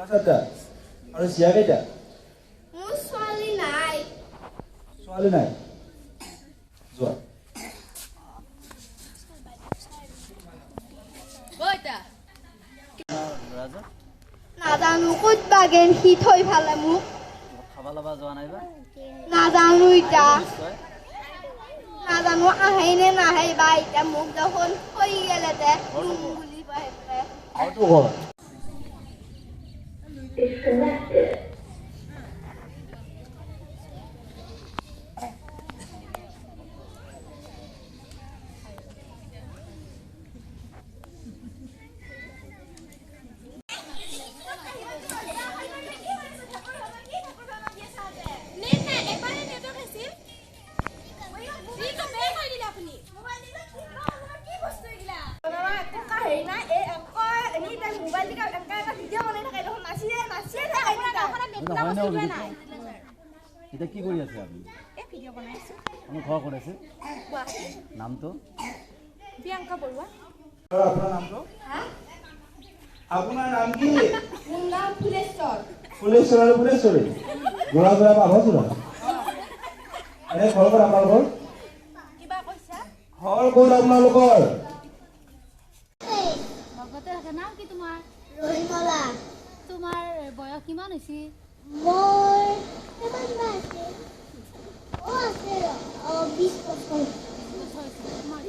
ল'ৰা চাৰিটা আৰু চিয়া কেইটা? মোৰ ছোৱালী নাই। ছোৱালী নাই? যোৱা। নাজানো ক'ত বাগেন সি থৈ ফালে মোক। খাবা লবা যোৱা নাই বা? নাজানো এতিয়া। নাজানো আহেই নে নাহে বা এতিয়া মোক দেখোন থৈ গেলে দে বুলি কয় ঘৰটো ঘৰ। এতিয়া কি কৰি আছে আপুনি? আপোনাৰ ঘৰ ক'ত আছে? নামটো? প্ৰিয়ংকা বৰুৱা। আপোনাৰ নামটো? আপোনাৰ নাম কি? মোৰ নাম ফুলেশ্বৰ। ফুলেশ্বৰ আৰু ফুলেশ্বৰী? যোৰা যোৰা পাব যোৰা? এনে ঘৰ ক'ত আপোনালোকৰ? কিবা কৈছা? ঘৰ ক'ত আপোনালোকৰ? নাম কি তোমাৰ? ৰহিমলা। তোমাৰ বয়স কিমান হৈছে? মোৰ কিমান আছে? 20 বছৰ। তোমাৰ